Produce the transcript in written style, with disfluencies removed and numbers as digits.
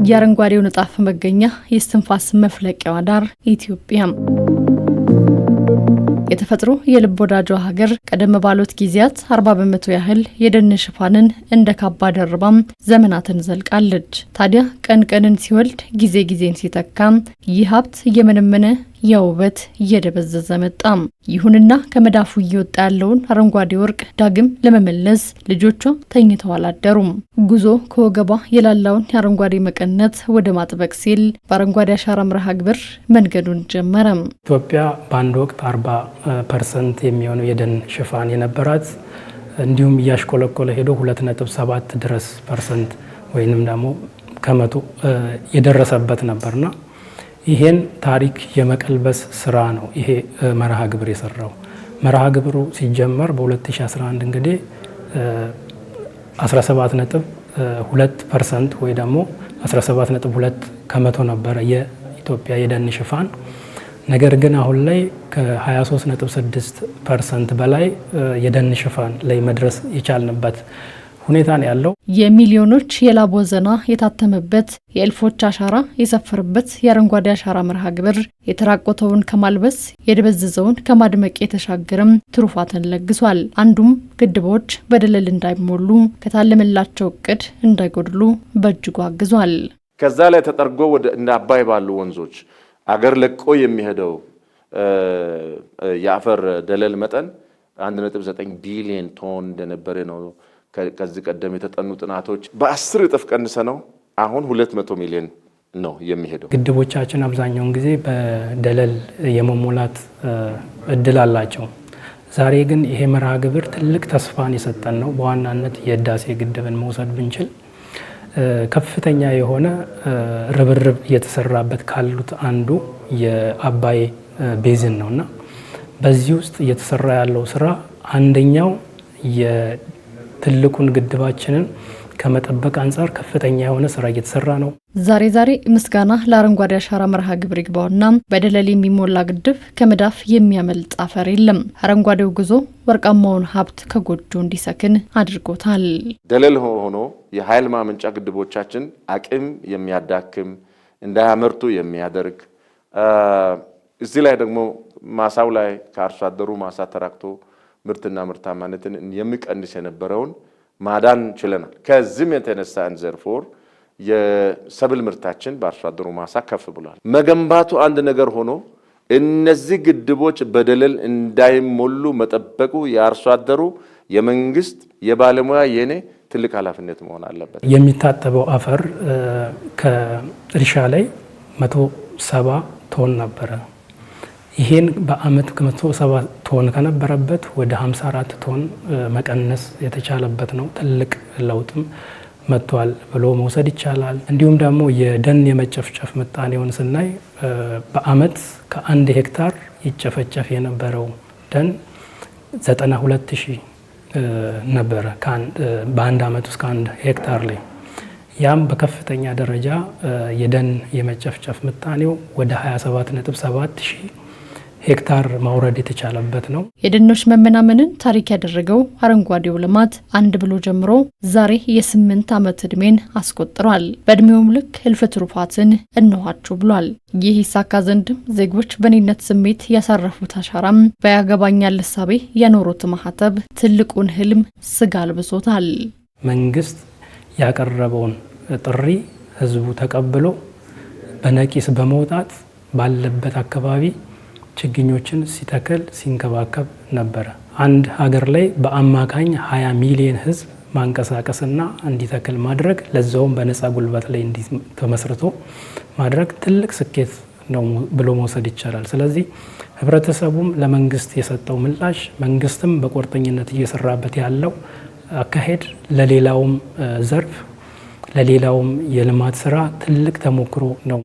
የአረንጓዴው ንጣፍ መገኛ የስትንፋስ መፍለቂያዋ ዳር ኢትዮጵያ የተፈጥሮ የልብ ወዳጇ ሀገር ቀደም ባሉት ጊዜያት 40 በመቶ ያህል የደን ሽፋንን እንደ ካባ ደርባም ዘመናትን ዘልቃለች። ታዲያ ቀን ቀንን ሲወልድ ጊዜ ጊዜን ሲተካ ይህ ሀብት እየመነመነ የውበት እየደበዘዘ መጣ። ይሁንና ከመዳፉ እየወጣ ያለውን አረንጓዴ ወርቅ ዳግም ለመመለስ ልጆቿ ተኝተው አላደሩም። ጉዞ ከወገቧ የላላውን የአረንጓዴ መቀነት ወደ ማጥበቅ ሲል በአረንጓዴ አሻራ መርሃ ግብር መንገዱን ጀመረ። ኢትዮጵያ በአንድ ወቅት 40% የሚሆነው የደን ሽፋን የነበራት እንዲሁም እያሽቆለቆለ ሄዶ 2.7 ድረስ ፐርሰንት ወይንም ደግሞ ከመቶ የደረሰበት ነበርና ይሄን ታሪክ የመቀልበስ ስራ ነው ይሄ መርሃ ግብር የሰራው። መርሃ ግብሩ ሲጀመር በ2011 እንግዲህ 17.2% ወይ ደግሞ 17.2 ከመቶ ነበረ የኢትዮጵያ የደን ሽፋን። ነገር ግን አሁን ላይ ከ23.6% በላይ የደን ሽፋን ላይ መድረስ የቻልንበት ሁኔታ ነው ያለው። የሚሊዮኖች የላብ ወዘና የታተመበት የእልፎች አሻራ የሰፈረበት የአረንጓዴ አሻራ መርሃ ግብር የተራቆተውን ከማልበስ የደበዘዘውን ከማድመቅ የተሻገረም ትሩፋትን ለግሷል። አንዱም ግድቦች በደለል እንዳይሞሉ ከታለመላቸው እቅድ እንዳይጎድሉ በእጅጉ አግዟል። ከዛ ላይ ተጠርጎ ወደ እንደ አባይ ባሉ ወንዞች አገር ለቆ የሚሄደው የአፈር ደለል መጠን 1.9 ቢሊዮን ቶን እንደነበረ ነው ከዚህ ቀደም የተጠኑ ጥናቶች። በ10 እጥፍ ቀንሰ ነው አሁን 200 ሚሊዮን ነው የሚሄደው። ግድቦቻችን አብዛኛውን ጊዜ በደለል የመሞላት እድል አላቸው። ዛሬ ግን ይሄ መርሃ ግብር ትልቅ ተስፋን የሰጠን ነው። በዋናነት የህዳሴ ግድብን መውሰድ ብንችል ከፍተኛ የሆነ ርብርብ እየተሰራበት ካሉት አንዱ የአባይ ቤዝን ነውና በዚህ ውስጥ እየተሰራ ያለው ስራ አንደኛው ትልቁን ግድባችንን ከመጠበቅ አንጻር ከፍተኛ የሆነ ስራ እየተሰራ ነው። ዛሬ ምስጋና ለአረንጓዴ አሻራ መርሃ ግብር ይግባውና በደለል የሚሞላ ግድብ ከመዳፍ የሚያመልጥ አፈር የለም። አረንጓዴው ጉዞ ወርቃማውን ሀብት ከጎጆ እንዲሰክን አድርጎታል። ደለል ሆኖ የኃይል ማመንጫ ግድቦቻችን አቅም የሚያዳክም እንዳያመርቱ የሚያደርግ እዚህ ላይ ደግሞ ማሳው ላይ ከአርሶ አደሩ ማሳ ተራክቶ ምርትና ምርታማነትን የሚቀንስ የነበረውን ማዳን ችለናል። ከዚህም የተነሳ ዘርፎር የሰብል ምርታችን በአርሶ አደሩ ማሳ ከፍ ብሏል። መገንባቱ አንድ ነገር ሆኖ እነዚህ ግድቦች በደለል እንዳይሞሉ መጠበቁ የአርሶ አደሩ፣ የመንግስት፣ የባለሙያ የኔ ትልቅ ኃላፊነት መሆን አለበት። የሚታጠበው አፈር ከእርሻ ላይ 170 ቶን ነበረ። ይሄን በአመት ከ170 ቶን ከነበረበት ወደ 54 ቶን መቀነስ የተቻለበት ነው። ትልቅ ለውጥም መጥቷል ብሎ መውሰድ ይቻላል። እንዲሁም ደግሞ የደን የመጨፍጨፍ ምጣኔውን ስናይ በአመት ከ1 ሄክታር ይጨፈጨፍ የነበረው ደን 92,000 ነበረ በአንድ አመት ውስጥ ከ1 ሄክታር ላይ። ያም በከፍተኛ ደረጃ የደን የመጨፍጨፍ ምጣኔው ወደ 27.7 ሄክታር ማውረድ የተቻለበት ነው። የደኖች መመናመንን ታሪክ ያደረገው አረንጓዴው ልማት አንድ ብሎ ጀምሮ ዛሬ የ8 ዓመት ዕድሜን አስቆጥሯል። በእድሜውም ልክ እልፍ ትሩፋትን እንኋችሁ ብሏል። ይህ ይሳካ ዘንድም ዜጎች በኔነት ስሜት ያሳረፉት አሻራም በያገባኛል እሳቤ ያኖሩት ማህተብ ትልቁን ህልም ስጋ አልብሶታል። መንግስት ያቀረበውን ጥሪ ህዝቡ ተቀብሎ በነቂስ በመውጣት ባለበት አካባቢ ችግኞችን ሲተክል ሲንከባከብ ነበረ። አንድ ሀገር ላይ በአማካኝ 20 ሚሊዮን ህዝብ ማንቀሳቀስና እንዲተክል ማድረግ ለዛውም በነፃ ጉልበት ላይ ተመስርቶ ማድረግ ትልቅ ስኬት ነው ብሎ መውሰድ ይቻላል። ስለዚህ ህብረተሰቡም ለመንግስት የሰጠው ምላሽ፣ መንግስትም በቁርጠኝነት እየሰራበት ያለው አካሄድ ለሌላውም ዘርፍ ለሌላውም የልማት ስራ ትልቅ ተሞክሮ ነው።